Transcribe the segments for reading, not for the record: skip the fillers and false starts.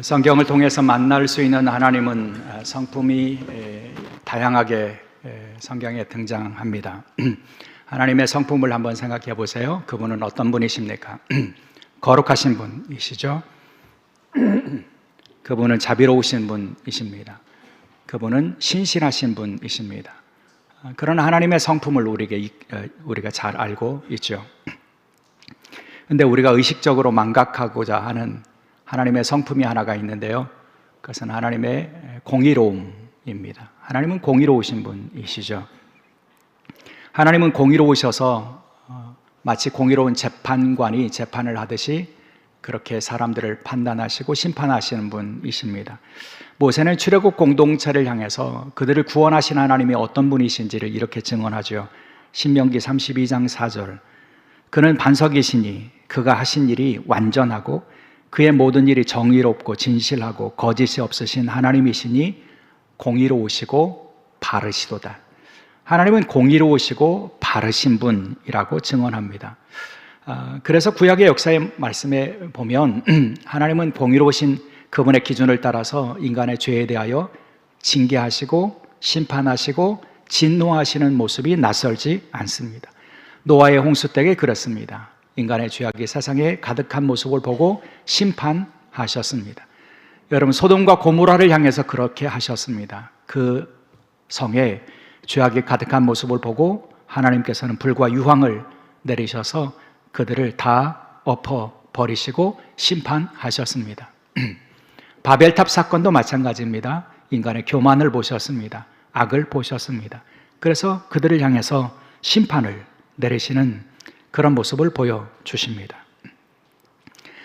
성경을 통해서 만날 수 있는 하나님은 성품이 다양하게 성경에 등장합니다. 하나님의 성품을 한번 생각해 보세요. 그분은 어떤 분이십니까? 거룩하신 분이시죠? 그분은 자비로우신 분이십니다. 그분은 신실하신 분이십니다. 그런 하나님의 성품을 우리가 잘 알고 있죠. 근데 우리가 의식적으로 망각하고자 하는 하나님의 성품이 하나가 있는데요. 그것은 하나님의 공의로움입니다. 하나님은 공의로우신 분이시죠. 하나님은 공의로우셔서 마치 공의로운 재판관이 재판을 하듯이 그렇게 사람들을 판단하시고 심판하시는 분이십니다. 모세는 출애굽 공동체를 향해서 그들을 구원하신 하나님이 어떤 분이신지를 이렇게 증언하죠. 신명기 32장 4절. 그는 반석이시니 그가 하신 일이 완전하고 그의 모든 일이 정의롭고 진실하고 거짓이 없으신 하나님이시니 공의로우시고 바르시도다. 하나님은 공의로우시고 바르신 분이라고 증언합니다. 그래서 구약의 역사의 말씀에 보면 하나님은 공의로우신 그분의 기준을 따라서 인간의 죄에 대하여 징계하시고 심판하시고 진노하시는 모습이 낯설지 않습니다. 노아의 홍수 때에 그렇습니다. 인간의 죄악이 세상에 가득한 모습을 보고 심판하셨습니다. 여러분, 소돔과 고모라를 향해서 그렇게 하셨습니다. 그 성에 죄악이 가득한 모습을 보고 하나님께서는 불과 유황을 내리셔서 그들을 다 엎어버리시고 심판하셨습니다. 바벨탑 사건도 마찬가지입니다. 인간의 교만을 보셨습니다. 악을 보셨습니다. 그래서 그들을 향해서 심판을 내리시는 그런 모습을 보여주십니다.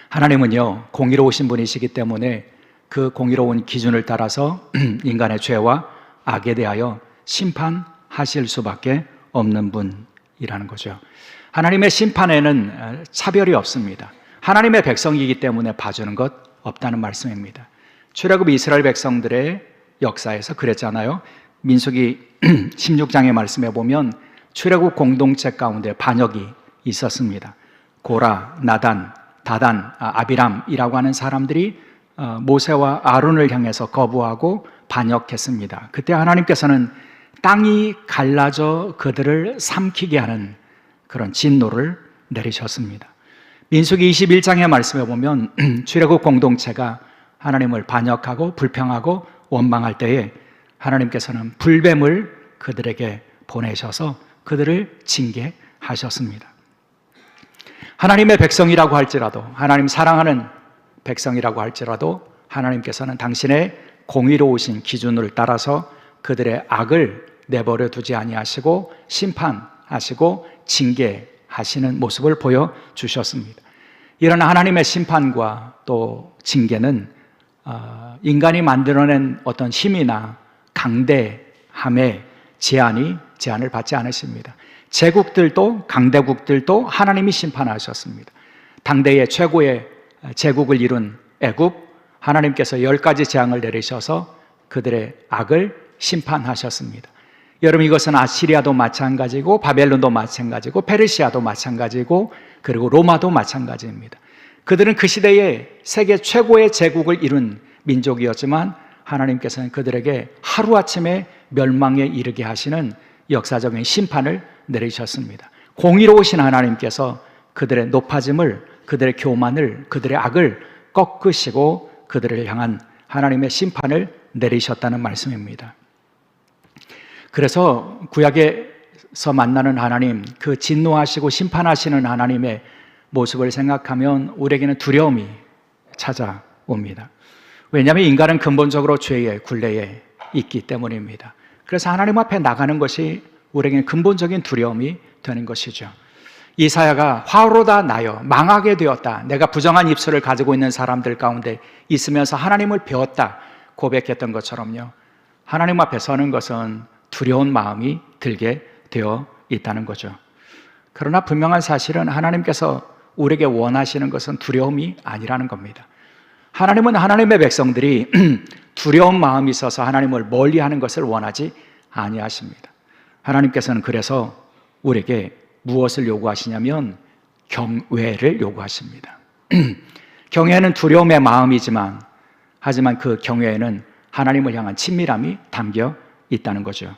하나님은요, 공의로우신 분이시기 때문에 그 공의로운 기준을 따라서 인간의 죄와 악에 대하여 심판하실 수밖에 없는 분이라는 거죠. 하나님의 심판에는 차별이 없습니다. 하나님의 백성이기 때문에 봐주는 것 없다는 말씀입니다. 출애굽 이스라엘 백성들의 역사에서 그랬잖아요. 민수기 16장의 말씀에 보면 출애굽 공동체 가운데 반역이 있었습니다. 고라, 나단, 다단, 아비람이라고 하는 사람들이 모세와 아론을 향해서 거부하고 반역했습니다. 그때 하나님께서는 땅이 갈라져 그들을 삼키게 하는 그런 진노를 내리셨습니다. 민수기 21장의 말씀에 보면 출애굽 공동체가 하나님을 반역하고 불평하고 원망할 때에 하나님께서는 불뱀을 그들에게 보내셔서 그들을 징계하셨습니다. 하나님의 백성이라고 할지라도, 하나님 사랑하는 백성이라고 할지라도 하나님께서는 당신의 공의로우신 기준을 따라서 그들의 악을 내버려 두지 아니하시고 심판하시고 징계하시는 모습을 보여주셨습니다. 이런 하나님의 심판과 또 징계는 인간이 만들어낸 어떤 힘이나 강대함의 제한을 받지 않으십니다. 제국들도 강대국들도 하나님이 심판하셨습니다. 당대의 최고의 제국을 이룬 애굽, 하나님께서 10가지 재앙을 내리셔서 그들의 악을 심판하셨습니다. 여러분, 이것은 아시리아도 마찬가지고 바벨론도 마찬가지고 페르시아도 마찬가지고 그리고 로마도 마찬가지입니다. 그들은 그 시대에 세계 최고의 제국을 이룬 민족이었지만 하나님께서는 그들에게 하루아침에 멸망에 이르게 하시는 역사적인 심판을 내리셨습니다. 공의로우신 하나님께서 그들의 높아짐을, 그들의 교만을, 그들의 악을 꺾으시고 그들을 향한 하나님의 심판을 내리셨다는 말씀입니다. 그래서 구약에서 만나는 하나님, 그 진노하시고 심판하시는 하나님의 모습을 생각하면 우리에게는 두려움이 찾아옵니다. 왜냐하면 인간은 근본적으로 죄의 굴레에 있기 때문입니다. 그래서 하나님 앞에 나가는 것이 우리에게는 근본적인 두려움이 되는 것이죠. 이사야가 화로다 나여 망하게 되었다, 내가 부정한 입술을 가지고 있는 사람들 가운데 있으면서 하나님을 배웠다 고백했던 것처럼요, 하나님 앞에 서는 것은 두려운 마음이 들게 되어 있다는 거죠. 그러나 분명한 사실은 하나님께서 우리에게 원하시는 것은 두려움이 아니라는 겁니다. 하나님은 하나님의 백성들이 두려운 마음이 있어서 하나님을 멀리하는 것을 원하지 아니하십니다. 하나님께서는 그래서 우리에게 무엇을 요구하시냐면 경외를 요구하십니다. 경외는 두려움의 마음이지만 하지만 그 경외에는 하나님을 향한 친밀함이 담겨 있다는 거죠.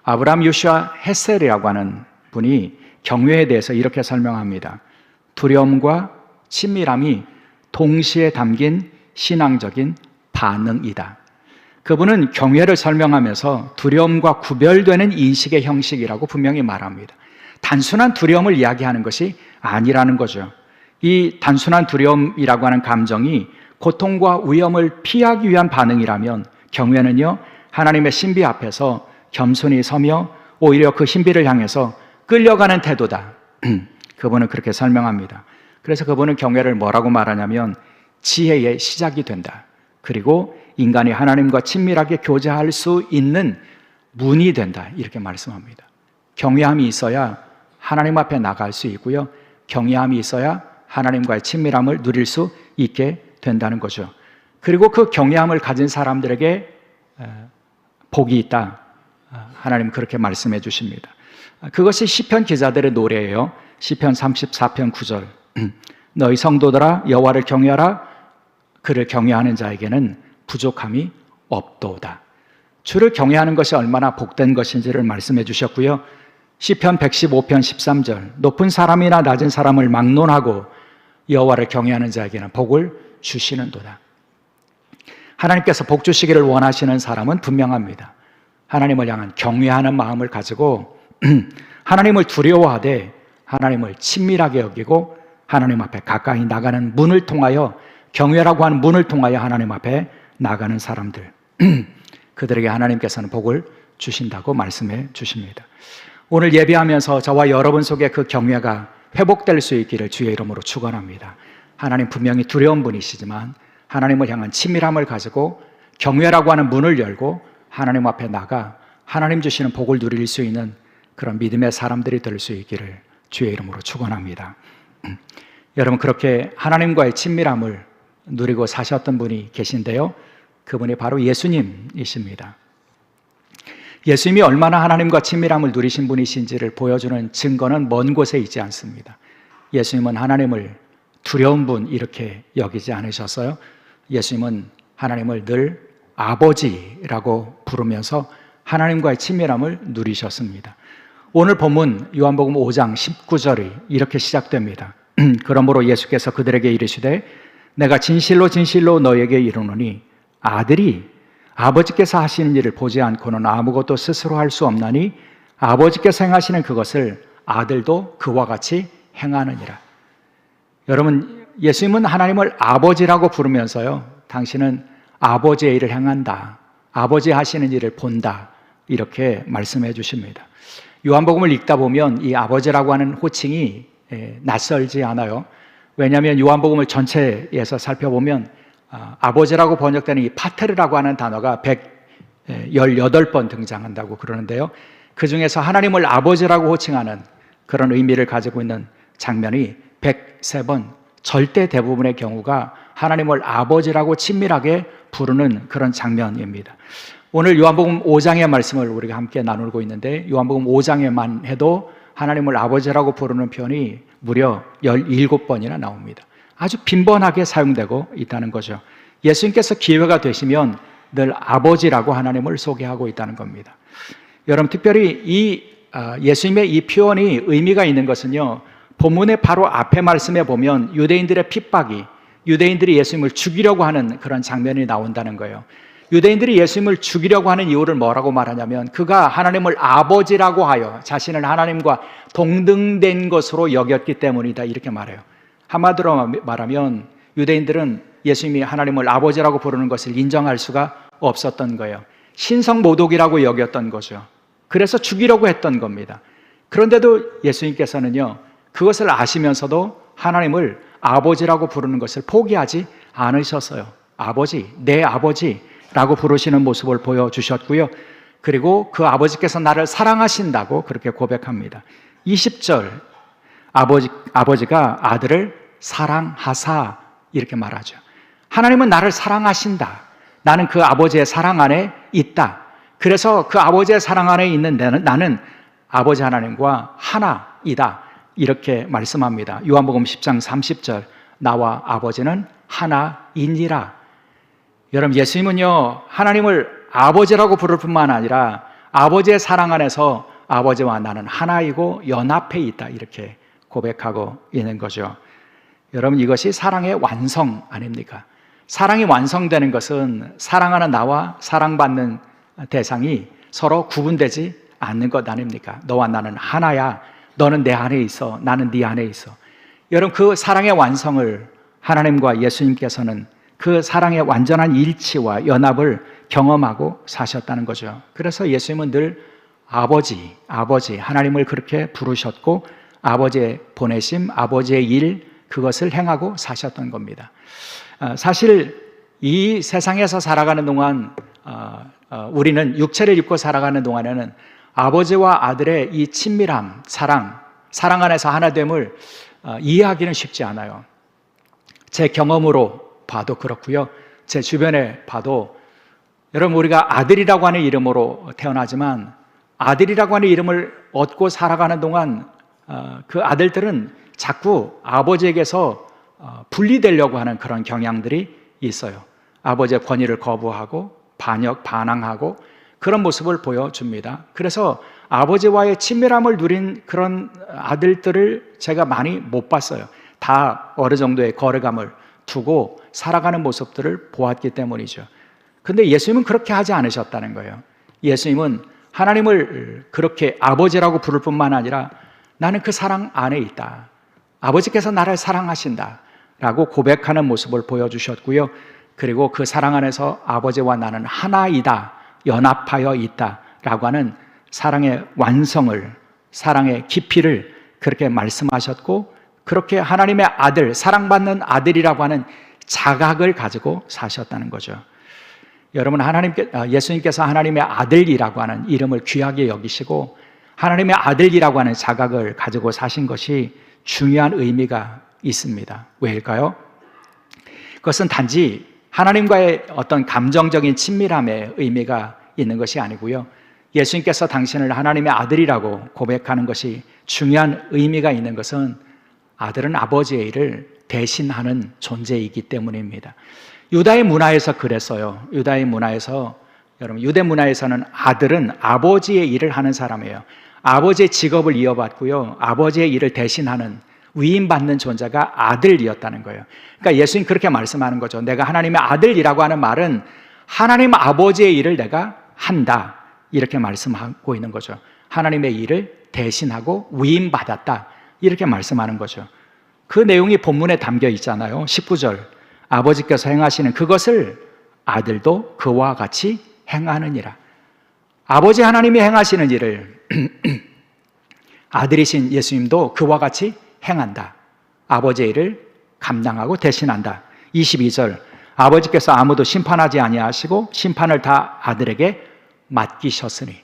아브라함 요슈아 헤셀이라고 하는 분이 경외에 대해서 이렇게 설명합니다. 두려움과 친밀함이 동시에 담긴 신앙적인 반응이다. 그분은 경외를 설명하면서 두려움과 구별되는 인식의 형식이라고 분명히 말합니다. 단순한 두려움을 이야기하는 것이 아니라는 거죠. 이 단순한 두려움이라고 하는 감정이 고통과 위험을 피하기 위한 반응이라면 경외는요, 하나님의 신비 앞에서 겸손히 서며 오히려 그 신비를 향해서 끌려가는 태도다. 그분은 그렇게 설명합니다. 그래서 그분은 경외를 뭐라고 말하냐면 지혜의 시작이 된다. 그리고 인간이 하나님과 친밀하게 교제할 수 있는 문이 된다. 이렇게 말씀합니다. 경외함이 있어야 하나님 앞에 나갈 수 있고요. 경외함이 있어야 하나님과의 친밀함을 누릴 수 있게 된다는 거죠. 그리고 그 경외함을 가진 사람들에게 복이 있다. 하나님 그렇게 말씀해 주십니다. 그것이 시편 기자들의 노래예요. 시편 34편 9절. 너희 성도들아 여호와를 경외하라. 그를 경외하는 자에게는 부족함이 없도다. 주를 경외하는 것이 얼마나 복된 것인지를 말씀해 주셨고요. 시편 115편 13절. 높은 사람이나 낮은 사람을 막론하고 여호와를 경외하는 자에게는 복을 주시는도다. 하나님께서 복 주시기를 원하시는 사람은 분명합니다. 하나님을 향한 경외하는 마음을 가지고 하나님을 두려워하되 하나님을 친밀하게 여기고 하나님 앞에 가까이 나가는 문을 통하여, 경외라고 하는 문을 통하여 하나님 앞에 나가는 사람들, 그들에게 하나님께서는 복을 주신다고 말씀해 주십니다. 오늘 예배하면서 저와 여러분 속에 그 경외가 회복될 수 있기를 주의 이름으로 축원합니다. 하나님 분명히 두려운 분이시지만 하나님을 향한 친밀함을 가지고 경외라고 하는 문을 열고 하나님 앞에 나가 하나님 주시는 복을 누릴 수 있는 그런 믿음의 사람들이 될 수 있기를 주의 이름으로 축원합니다. 여러분, 그렇게 하나님과의 친밀함을 누리고 사셨던 분이 계신데요, 그분이 바로 예수님이십니다. 예수님이 얼마나 하나님과 친밀함을 누리신 분이신지를 보여주는 증거는 먼 곳에 있지 않습니다. 예수님은 하나님을 두려운 분 이렇게 여기지 않으셨어요. 예수님은 하나님을 늘 아버지라고 부르면서 하나님과의 친밀함을 누리셨습니다. 오늘 본문 요한복음 5장 19절이 이렇게 시작됩니다. 그러므로 예수께서 그들에게 이르시되 내가 진실로 진실로 너에게 이르노니 아들이 아버지께서 하시는 일을 보지 않고는 아무것도 스스로 할 수 없나니 아버지께서 행하시는 그것을 아들도 그와 같이 행하느니라. 여러분, 예수님은 하나님을 아버지라고 부르면서요, 당신은 아버지의 일을 행한다, 아버지 하시는 일을 본다, 이렇게 말씀해 주십니다. 요한복음을 읽다 보면 이 아버지라고 하는 호칭이 낯설지 않아요. 왜냐하면 요한복음을 전체에서 살펴보면 아버지라고 번역되는 이 파테르라고 하는 단어가 118번 등장한다고 그러는데요, 그 중에서 하나님을 아버지라고 호칭하는 그런 의미를 가지고 있는 장면이 103번, 절대 대부분의 경우가 하나님을 아버지라고 친밀하게 부르는 그런 장면입니다. 오늘 요한복음 5장의 말씀을 우리가 함께 나누고 있는데, 요한복음 5장에만 해도 하나님을 아버지라고 부르는 표현이 무려 17번이나 나옵니다. 아주 빈번하게 사용되고 있다는 거죠. 예수님께서 기회가 되시면 늘 아버지라고 하나님을 소개하고 있다는 겁니다. 여러분, 특별히 예수님의 이 표현이 의미가 있는 것은요, 본문의 바로 앞에 말씀에 보면 유대인들의 핍박이, 유대인들이 예수님을 죽이려고 하는 그런 장면이 나온다는 거예요. 유대인들이 예수님을 죽이려고 하는 이유를 뭐라고 말하냐면, 그가 하나님을 아버지라고 하여 자신을 하나님과 동등된 것으로 여겼기 때문이다, 이렇게 말해요. 한마디로 말하면 유대인들은 예수님이 하나님을 아버지라고 부르는 것을 인정할 수가 없었던 거예요. 신성모독이라고 여겼던 거죠. 그래서 죽이려고 했던 겁니다. 그런데도 예수님께서는요, 그것을 아시면서도 하나님을 아버지라고 부르는 것을 포기하지 않으셨어요. 아버지, 내 아버지라고 부르시는 모습을 보여주셨고요. 그리고 그 아버지께서 나를 사랑하신다고 그렇게 고백합니다. 20절, 아버지가 아들을 사랑하사, 이렇게 말하죠. 하나님은 나를 사랑하신다. 나는 그 아버지의 사랑 안에 있다. 그래서 그 아버지의 사랑 안에 있는 나는 아버지 하나님과 하나이다, 이렇게 말씀합니다. 요한복음 10장 30절, 나와 아버지는 하나이니라. 여러분, 예수님은요, 하나님을 아버지라고 부를 뿐만 아니라 아버지의 사랑 안에서 아버지와 나는 하나이고 연합해 있다, 이렇게 고백하고 있는 거죠. 여러분, 이것이 사랑의 완성 아닙니까? 사랑이 완성되는 것은 사랑하는 나와 사랑받는 대상이 서로 구분되지 않는 것 아닙니까? 너와 나는 하나야. 너는 내 안에 있어. 나는 네 안에 있어. 여러분, 그 사랑의 완성을 하나님과 예수님께서는 그 사랑의 완전한 일치와 연합을 경험하고 사셨다는 거죠. 그래서 예수님은 늘 아버지, 하나님을 그렇게 부르셨고 아버지의 보내심, 아버지의 일, 그것을 행하고 사셨던 겁니다. 사실 이 세상에서 살아가는 동안 우리는 육체를 입고 살아가는 동안에는 아버지와 아들의 이 친밀함, 사랑 안에서 하나됨을 이해하기는 쉽지 않아요. 제 경험으로 봐도 그렇고요. 제 주변에 봐도 여러분, 우리가 아들이라고 하는 이름으로 태어나지만 아들이라고 하는 이름을 얻고 살아가는 동안 그 아들들은 자꾸 아버지에게서 분리되려고 하는 그런 경향들이 있어요. 아버지의 권위를 거부하고 반항하고 그런 모습을 보여줍니다. 그래서 아버지와의 친밀함을 누린 그런 아들들을 제가 많이 못 봤어요. 다 어느 정도의 거리감을 두고 살아가는 모습들을 보았기 때문이죠. 근데 예수님은 그렇게 하지 않으셨다는 거예요. 예수님은 하나님을 그렇게 아버지라고 부를 뿐만 아니라 나는 그 사랑 안에 있다. 아버지께서 나를 사랑하신다 라고 고백하는 모습을 보여주셨고요. 그리고 그 사랑 안에서 아버지와 나는 하나이다, 연합하여 있다 라고 하는 사랑의 완성을, 사랑의 깊이를 그렇게 말씀하셨고, 그렇게 하나님의 아들, 사랑받는 아들이라고 하는 자각을 가지고 사셨다는 거죠. 여러분, 예수님께서 하나님의 아들이라고 하는 이름을 귀하게 여기시고 하나님의 아들이라고 하는 자각을 가지고 사신 것이 중요한 의미가 있습니다. 왜일까요? 그것은 단지 하나님과의 어떤 감정적인 친밀함의 의미가 있는 것이 아니고요. 예수님께서 당신을 하나님의 아들이라고 고백하는 것이 중요한 의미가 있는 것은 아들은 아버지의 일을 대신하는 존재이기 때문입니다. 유다의 문화에서 그랬어요. 유다의 문화에서, 여러분, 유대 문화에서는 아들은 아버지의 일을 하는 사람이에요. 아버지의 직업을 이어받고요, 아버지의 일을 대신하는, 위임받는 존재가 아들이었다는 거예요. 그러니까 예수님 그렇게 말씀하는 거죠. 내가 하나님의 아들이라고 하는 말은 하나님 아버지의 일을 내가 한다, 이렇게 말씀하고 있는 거죠. 하나님의 일을 대신하고 위임받았다, 이렇게 말씀하는 거죠. 그 내용이 본문에 담겨 있잖아요. 19절, 아버지께서 행하시는 그것을 아들도 그와 같이 행하느니라. 아버지 하나님이 행하시는 일을 아들이신 예수님도 그와 같이 행한다. 아버지의 일을 감당하고 대신한다. 22절, 아버지께서 아무도 심판하지 아니하시고 심판을 다 아들에게 맡기셨으니.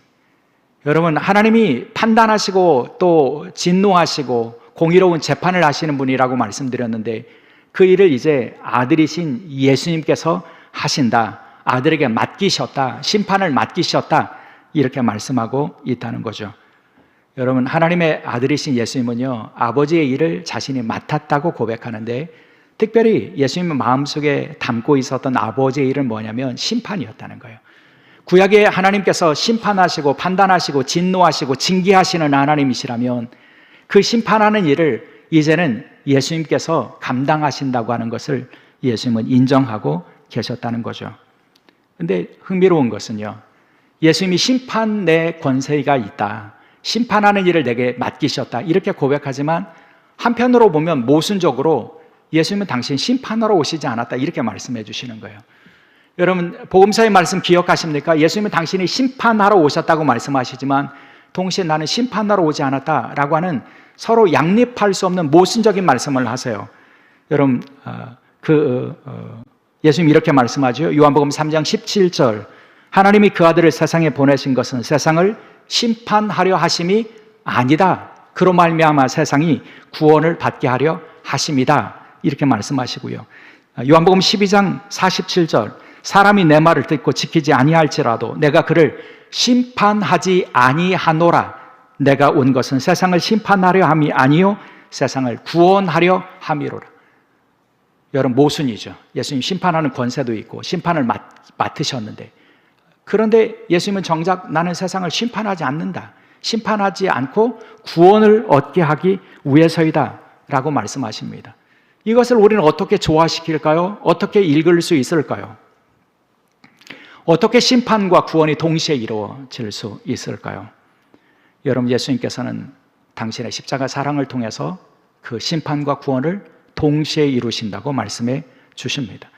여러분, 하나님이 판단하시고 또 진노하시고 공의로운 재판을 하시는 분이라고 말씀드렸는데 그 일을 이제 아들이신 예수님께서 하신다. 아들에게 맡기셨다. 심판을 맡기셨다. 이렇게 말씀하고 있다는 거죠. 여러분, 하나님의 아들이신 예수님은요, 아버지의 일을 자신이 맡았다고 고백하는데, 특별히 예수님의 마음속에 담고 있었던 아버지의 일은 뭐냐면 심판이었다는 거예요. 구약에 하나님께서 심판하시고 판단하시고 진노하시고 징계하시는 하나님이시라면 그 심판하는 일을 이제는 예수님께서 감당하신다고 하는 것을 예수님은 인정하고 계셨다는 거죠. 그런데 흥미로운 것은요, 예수님이 심판의 권세가 있다, 심판하는 일을 내게 맡기셨다, 이렇게 고백하지만 한편으로 보면 모순적으로 예수님은 당신 심판하러 오시지 않았다, 이렇게 말씀해 주시는 거예요. 여러분, 복음서의 말씀 기억하십니까? 예수님은 당신이 심판하러 오셨다고 말씀하시지만 동시에 나는 심판하러 오지 않았다라고 하는 서로 양립할 수 없는 모순적인 말씀을 하세요. 여러분, 예수님이 이렇게 말씀하죠. 요한복음 3장 17절, 하나님이 그 아들을 세상에 보내신 것은 세상을 심판하려 하심이 아니다. 그로 말미암아 세상이 구원을 받게 하려 하심이다. 이렇게 말씀하시고요. 요한복음 12장 47절, 사람이 내 말을 듣고 지키지 아니할지라도 내가 그를 심판하지 아니하노라. 내가 온 것은 세상을 심판하려 함이 아니요 세상을 구원하려 함이로라. 여러분 모순이죠. 예수님 심판하는 권세도 있고 심판을 맡으셨는데, 그런데 예수님은 정작 나는 세상을 심판하지 않는다, 심판하지 않고 구원을 얻게 하기 위해서이다 라고 말씀하십니다. 이것을 우리는 어떻게 조화시킬까요? 어떻게 읽을 수 있을까요? 어떻게 심판과 구원이 동시에 이루어질 수 있을까요? 여러분, 예수님께서는 당신의 십자가 사랑을 통해서 그 심판과 구원을 동시에 이루신다고 말씀해 주십니다.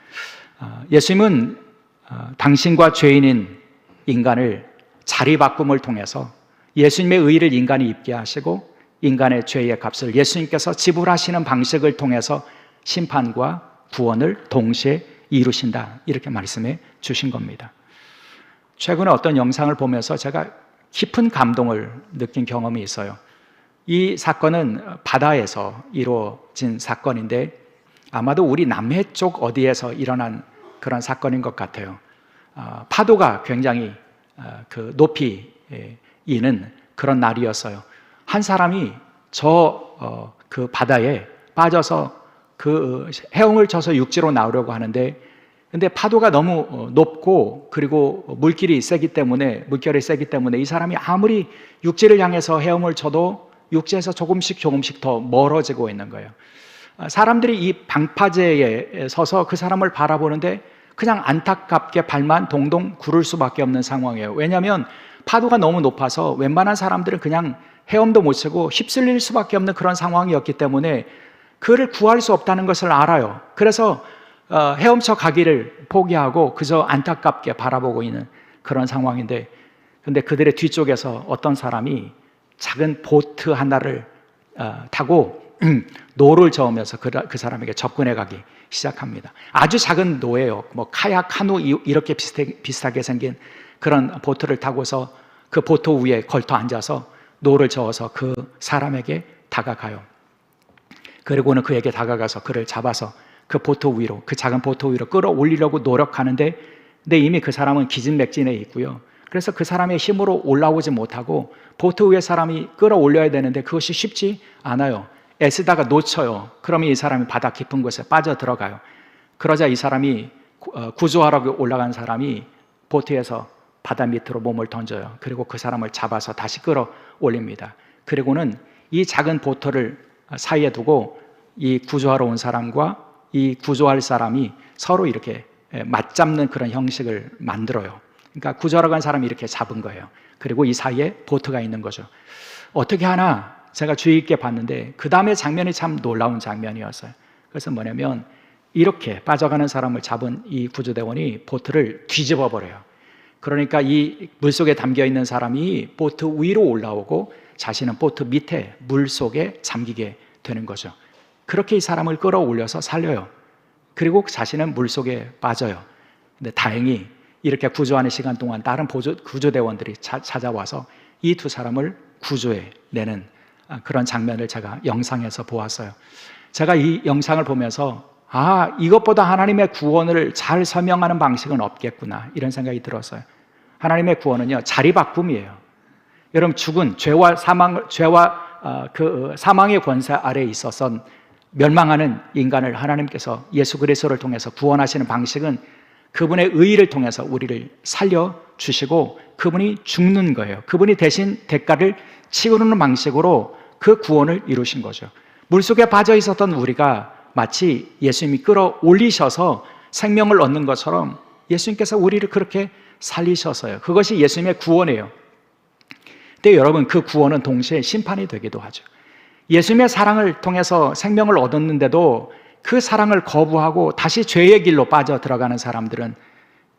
예수님은 당신과 죄인인 인간을 자리 바꿈을 통해서 예수님의 의를 인간이 입게 하시고 인간의 죄의 값을 예수님께서 지불하시는 방식을 통해서 심판과 구원을 동시에 이루신다, 이렇게 말씀해 주신 겁니다. 최근에 어떤 영상을 보면서 제가 깊은 감동을 느낀 경험이 있어요. 이 사건은 바다에서 이루어진 사건인데 아마도 우리 남해 쪽 어디에서 일어난 그런 사건인 것 같아요. 파도가 굉장히 높이 이는 그런 날이었어요. 한 사람이 그 바다에 빠져서 그 해엄을 쳐서 육지로 나오려고 하는데, 근데 파도가 너무 높고 그리고 물결이 세기 때문에 이 사람이 아무리 육지를 향해서 헤엄을 쳐도 육지에서 조금씩 더 멀어지고 있는 거예요. 사람들이 이 방파제에 서서 그 사람을 바라보는데 그냥 안타깝게 발만 동동 구를 수밖에 없는 상황이에요. 왜냐하면 파도가 너무 높아서 웬만한 사람들은 그냥 헤엄도 못 치고 휩쓸릴 수밖에 없는 그런 상황이었기 때문에 그를 구할 수 없다는 것을 알아요. 그래서 헤엄쳐 가기를 포기하고 그저 안타깝게 바라보고 있는 그런 상황인데, 근데 그들의 뒤쪽에서 어떤 사람이 작은 보트 하나를 타고 노를 저으면서 그 사람에게 접근해 가기 시작합니다. 아주 작은 노예요. 뭐 카약, 카누 이렇게 비슷하게 생긴 그런 보트를 타고서 그 보트 위에 걸터 앉아서 노를 저어서 그 사람에게 다가가요. 그리고는 그에게 다가가서 그를 잡아서 그 작은 보트 위로 끌어올리려고 노력하는데, 근데 이미 그 사람은 기진맥진해 있고요. 그래서 그 사람의 힘으로 올라오지 못하고 보트 위에 사람이 끌어올려야 되는데 그것이 쉽지 않아요. 애쓰다가 놓쳐요. 그러면 이 사람이 바다 깊은 곳에 빠져 들어가요. 그러자 이 사람이 구조하라고 올라간 사람이 보트에서 바다 밑으로 몸을 던져요. 그리고 그 사람을 잡아서 다시 끌어올립니다. 그리고는 이 작은 보트를 사이에 두고 이 구조하러 온 사람과 이 구조할 사람이 서로 이렇게 맞잡는 그런 형식을 만들어요. 그러니까 구조하러 간 사람이 이렇게 잡은 거예요. 그리고 이 사이에 보트가 있는 거죠. 어떻게 하나 제가 주의 있게 봤는데 그 다음에 장면이 참 놀라운 장면이었어요. 그래서 뭐냐면 이렇게 빠져가는 사람을 잡은 이 구조대원이 보트를 뒤집어 버려요. 그러니까 이 물속에 담겨있는 사람이 보트 위로 올라오고 자신은 보트 밑에 물속에 잠기게 되는 거죠. 그렇게 이 사람을 끌어올려서 살려요. 그리고 자신은 물속에 빠져요. 근데 다행히 이렇게 구조하는 시간 동안 다른 구조대원들이 찾아와서 이 두 사람을 구조해내는 그런 장면을 제가 영상에서 보았어요. 제가 이 영상을 보면서 이것보다 하나님의 구원을 잘 설명하는 방식은 없겠구나, 이런 생각이 들었어요. 하나님의 구원은요, 자리 바꿈이에요. 여러분, 죽은 죄와 그 사망의 권세 아래에 있어서 멸망하는 인간을 하나님께서 예수 그리스도를 통해서 구원하시는 방식은 그분의 의를 통해서 우리를 살려주시고 그분이 죽는 거예요. 그분이 대신 대가를 치르는 방식으로 그 구원을 이루신 거죠. 물속에 빠져 있었던 우리가 마치 예수님이 끌어올리셔서 생명을 얻는 것처럼 예수님께서 우리를 그렇게 살리셔서요. 그것이 예수님의 구원이에요. 근데 여러분, 그 구원은 동시에 심판이 되기도 하죠. 예수님의 사랑을 통해서 생명을 얻었는데도 그 사랑을 거부하고 다시 죄의 길로 빠져 들어가는 사람들은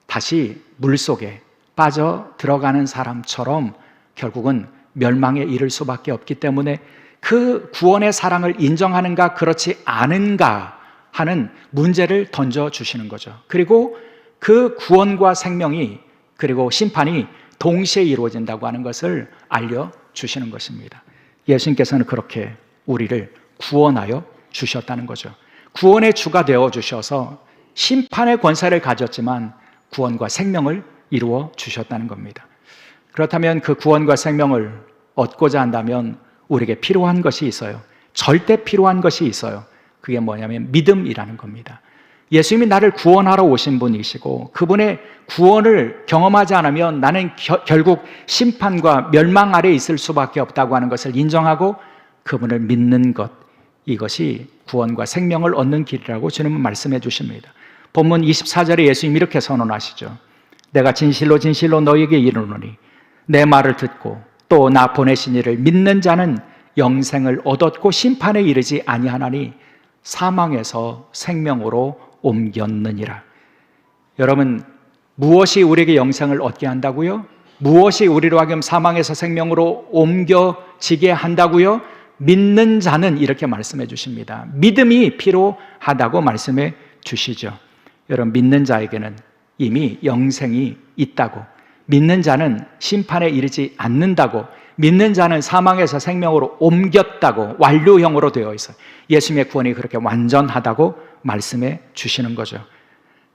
다시 물속에 빠져 들어가는 사람처럼 결국은 멸망에 이를 수밖에 없기 때문에 그 구원의 사랑을 인정하는가 그렇지 않은가 하는 문제를 던져주시는 거죠. 그리고 그 구원과 생명이 그리고 심판이 동시에 이루어진다고 하는 것을 알려주시는 것입니다. 예수님께서는 그렇게 우리를 구원하여 주셨다는 거죠. 구원의 주가 되어주셔서 심판의 권세를 가졌지만 구원과 생명을 이루어 주셨다는 겁니다. 그렇다면 그 구원과 생명을 얻고자 한다면 우리에게 필요한 것이 있어요. 절대 필요한 것이 있어요. 그게 뭐냐면 믿음이라는 겁니다. 예수님이 나를 구원하러 오신 분이시고 그분의 구원을 경험하지 않으면 나는 결국 심판과 멸망 아래에 있을 수밖에 없다고 하는 것을 인정하고 그분을 믿는 것, 이것이 구원과 생명을 얻는 길이라고 주님은 말씀해 주십니다. 본문 24절에 예수님이 이렇게 선언하시죠. 내가 진실로 진실로 너희에게 이르노니 내 말을 듣고 또 나 보내신 이를 믿는 자는 영생을 얻었고 심판에 이르지 아니하나니 사망에서 생명으로 옮겼느니라. 여러분, 무엇이 우리에게 영생을 얻게 한다고요? 무엇이 우리로 하여금 사망에서 생명으로 옮겨지게 한다고요? 믿는 자는, 이렇게 말씀해 주십니다. 믿음이 필요하다고 말씀해 주시죠. 여러분, 믿는 자에게는 이미 영생이 있다고, 믿는 자는 심판에 이르지 않는다고, 믿는 자는 사망에서 생명으로 옮겼다고, 완료형으로 되어 있어요. 예수님의 구원이 그렇게 완전하다고 말씀해 주시는 거죠.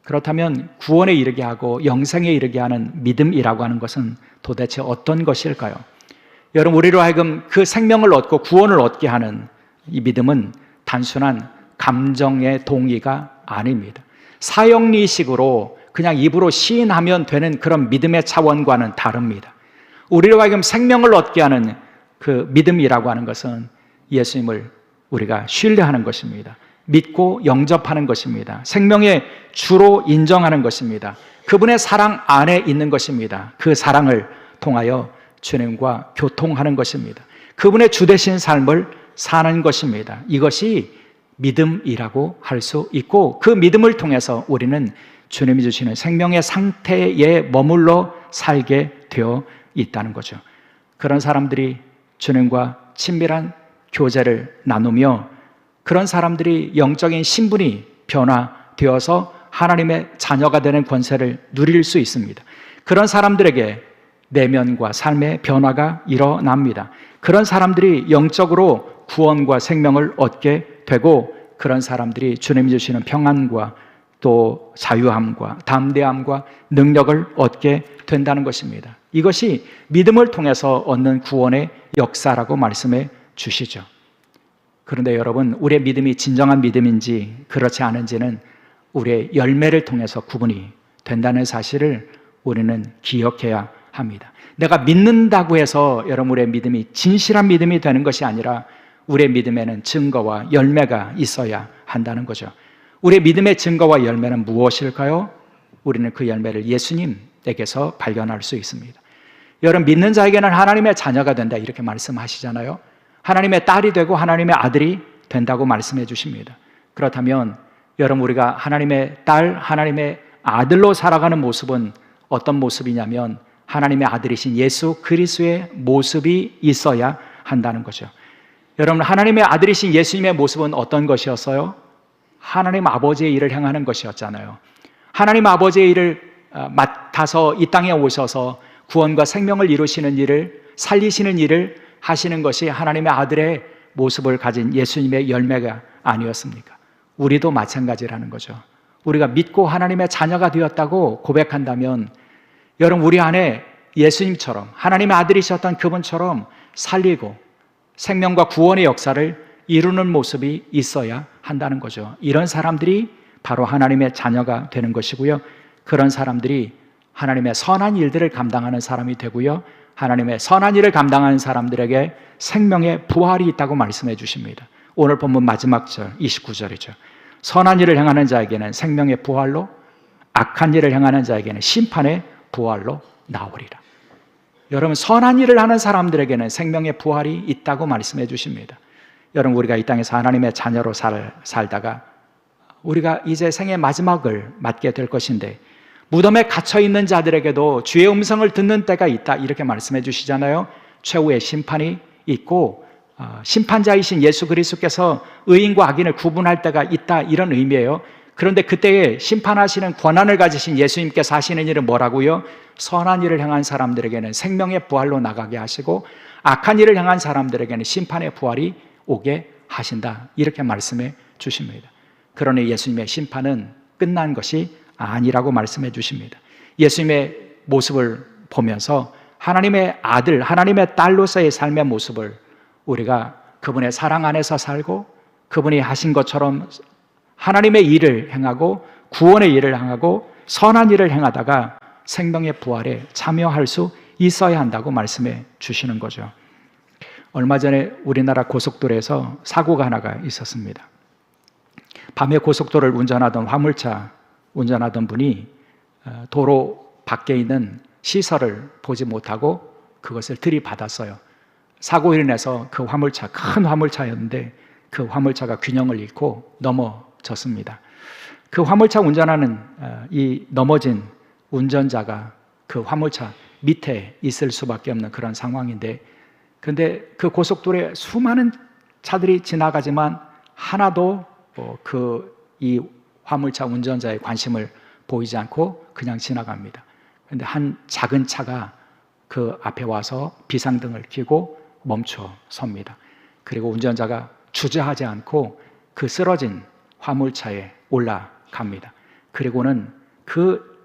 그렇다면 구원에 이르게 하고 영생에 이르게 하는 믿음이라고 하는 것은 도대체 어떤 것일까요? 여러분, 우리로 하여금 그 생명을 얻고 구원을 얻게 하는 이 믿음은 단순한 감정의 동의가 아닙니다. 사형리식으로 그냥 입으로 시인하면 되는 그런 믿음의 차원과는 다릅니다. 우리로 하여금 생명을 얻게 하는 그 믿음이라고 하는 것은 예수님을 우리가 신뢰하는 것입니다. 믿고 영접하는 것입니다. 생명의 주로 인정하는 것입니다. 그분의 사랑 안에 있는 것입니다. 그 사랑을 통하여 주님과 교통하는 것입니다. 그분의 주되신 삶을 사는 것입니다. 이것이 믿음이라고 할 수 있고, 그 믿음을 통해서 우리는 주님이 주시는 생명의 상태에 머물러 살게 되어 있다는 거죠. 그런 사람들이 주님과 친밀한 교제를 나누며 그런 사람들이 영적인 신분이 변화되어서 하나님의 자녀가 되는 권세를 누릴 수 있습니다. 그런 사람들에게 내면과 삶의 변화가 일어납니다. 그런 사람들이 영적으로 구원과 생명을 얻게 되고, 그런 사람들이 주님이 주시는 평안과 또 자유함과 담대함과 능력을 얻게 된다는 것입니다. 이것이 믿음을 통해서 얻는 구원의 역사라고 말씀해 주시죠. 그런데 여러분, 우리의 믿음이 진정한 믿음인지 그렇지 않은지는 우리의 열매를 통해서 구분이 된다는 사실을 우리는 기억해야 합니다. 내가 믿는다고 해서 여러분, 우리의 믿음이 진실한 믿음이 되는 것이 아니라 우리의 믿음에는 증거와 열매가 있어야 한다는 거죠. 우리의 믿음의 증거와 열매는 무엇일까요? 우리는 그 열매를 예수님에게서 발견할 수 있습니다. 여러분, 믿는 자에게는 하나님의 자녀가 된다, 이렇게 말씀하시잖아요. 하나님의 딸이 되고 하나님의 아들이 된다고 말씀해 주십니다. 그렇다면 여러분, 우리가 하나님의 딸, 하나님의 아들로 살아가는 모습은 어떤 모습이냐면 하나님의 아들이신 예수 그리스도의 모습이 있어야 한다는 거죠. 여러분, 하나님의 아들이신 예수님의 모습은 어떤 것이었어요? 하나님 아버지의 일을 행하는 것이었잖아요. 하나님 아버지의 일을 맡아서 이 땅에 오셔서 구원과 생명을 이루시는 일을, 살리시는 일을 하시는 것이 하나님의 아들의 모습을 가진 예수님의 열매가 아니었습니까? 우리도 마찬가지라는 거죠. 우리가 믿고 하나님의 자녀가 되었다고 고백한다면 여러분, 우리 안에 예수님처럼, 하나님의 아들이셨던 그분처럼 살리고 생명과 구원의 역사를 이루는 모습이 있어야 한다는 거죠. 이런 사람들이 바로 하나님의 자녀가 되는 것이고요. 그런 사람들이 하나님의 선한 일들을 감당하는 사람이 되고요. 하나님의 선한 일을 감당하는 사람들에게 생명의 부활이 있다고 말씀해 주십니다. 오늘 본문 마지막 절 29절이죠. 선한 일을 행하는 자에게는 생명의 부활로, 악한 일을 행하는 자에게는 심판의 부활로 나오리라. 여러분, 선한 일을 하는 사람들에게는 생명의 부활이 있다고 말씀해 주십니다. 여러분, 우리가 이 땅에서 하나님의 자녀로 살다가 우리가 이제 생의 마지막을 맞게 될 것인데, 무덤에 갇혀있는 자들에게도 주의 음성을 듣는 때가 있다, 이렇게 말씀해 주시잖아요. 최후의 심판이 있고 심판자이신 예수 그리스도께서 의인과 악인을 구분할 때가 있다, 이런 의미예요. 그런데 그때에 심판하시는 권한을 가지신 예수님께서 하시는 일은 뭐라고요? 선한 일을 행한 사람들에게는 생명의 부활로 나가게 하시고 악한 일을 행한 사람들에게는 심판의 부활이 오게 하신다, 이렇게 말씀해 주십니다. 그러니 예수님의 심판은 끝난 것이 아니라고 말씀해 주십니다. 예수님의 모습을 보면서 하나님의 아들, 하나님의 딸로서의 삶의 모습을 우리가 그분의 사랑 안에서 살고 그분이 하신 것처럼 하나님의 일을 행하고 구원의 일을 행하고 선한 일을 행하다가 생명의 부활에 참여할 수 있어야 한다고 말씀해 주시는 거죠. 얼마 전에 우리나라 고속도로에서 사고가 하나가 있었습니다. 밤에 고속도로를 운전하던 화물차 운전하던 분이 도로 밖에 있는 시설을 보지 못하고 그것을 들이받았어요. 사고로 인해서 그 화물차, 큰 화물차였는데 그 화물차가 균형을 잃고 넘어졌습니다. 그 화물차 운전하는 이 넘어진 운전자가 그 화물차 밑에 있을 수밖에 없는 그런 상황인데, 근데 그 고속도로에 수많은 차들이 지나가지만 하나도 이 화물차 운전자의 관심을 보이지 않고 그냥 지나갑니다. 그런데 한 작은 차가 그 앞에 와서 비상등을 켜고 멈춰 섭니다. 그리고 운전자가 주저하지 않고 그 쓰러진 화물차에 올라갑니다. 그리고는 그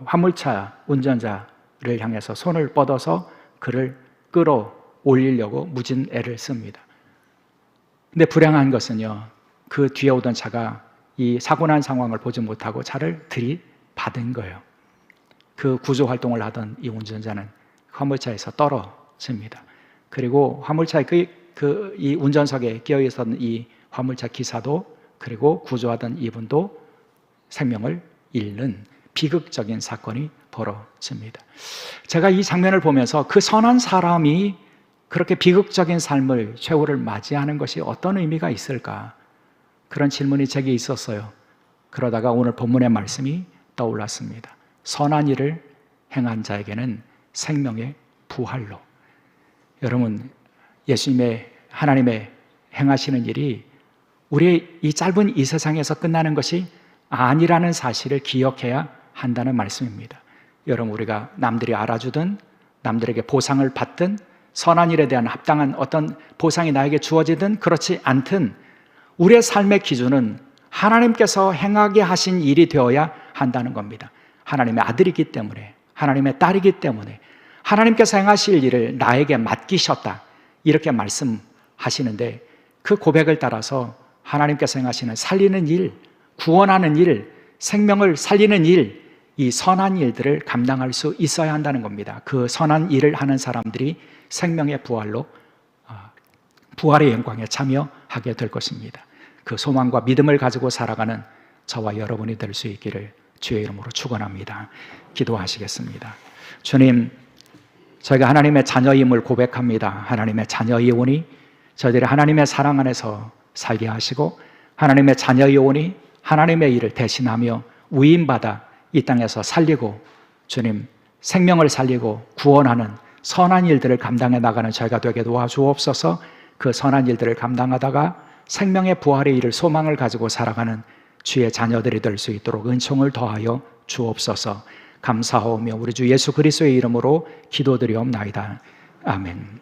화물차 운전자를 향해서 손을 뻗어서 그를 끌어올리려고 무진 애를 씁니다. 근데 불행한 것은요, 그 뒤에 오던 차가 이 사고 난 상황을 보지 못하고 차를 들이받은 거예요. 그 구조 활동을 하던 이 운전자는 화물차에서 떨어집니다. 그리고 화물차의 이 운전석에 끼어 있었던 이 화물차 기사도 그리고 구조하던 이분도 생명을 잃는 비극적인 사건이 벌어집니다. 제가 이 장면을 보면서 그 선한 사람이 그렇게 비극적인 삶을, 최후를 맞이하는 것이 어떤 의미가 있을까? 그런 질문이 제게 있었어요. 그러다가 오늘 본문의 말씀이 떠올랐습니다. 선한 일을 행한 자에게는 생명의 부활로. 여러분, 예수님의, 하나님의 행하시는 일이 우리의 이 짧은 이 세상에서 끝나는 것이 아니라는 사실을 기억해야 한다는 말씀입니다. 여러분, 우리가 남들이 알아주든 남들에게 보상을 받든 선한 일에 대한 합당한 어떤 보상이 나에게 주어지든 그렇지 않든 우리의 삶의 기준은 하나님께서 행하게 하신 일이 되어야 한다는 겁니다. 하나님의 아들이기 때문에, 하나님의 딸이기 때문에 하나님께서 행하실 일을 나에게 맡기셨다, 이렇게 말씀하시는데, 그 고백을 따라서 하나님께서 행하시는 살리는 일, 구원하는 일, 생명을 살리는 일, 이 선한 일들을 감당할 수 있어야 한다는 겁니다. 그 선한 일을 하는 사람들이 생명의 부활로, 부활의 영광에 참여하게 될 것입니다. 그 소망과 믿음을 가지고 살아가는 저와 여러분이 될 수 있기를 주의 이름으로 축원합니다. 기도하시겠습니다. 주님, 저희가 하나님의 자녀임을 고백합니다. 하나님의 자녀이오니 저희들이 하나님의 사랑 안에서 살게 하시고, 하나님의 자녀이오니 하나님의 일을 대신하며 위임받아 이 땅에서 살리고, 주님, 생명을 살리고 구원하는 선한 일들을 감당해 나가는 저희가 되게 도와주옵소서. 그 선한 일들을 감당하다가 생명의 부활의 일을 소망을 가지고 살아가는 주의 자녀들이 될 수 있도록 은총을 더하여 주옵소서. 감사하오며 우리 주 예수 그리스도의 이름으로 기도드리옵나이다. 아멘.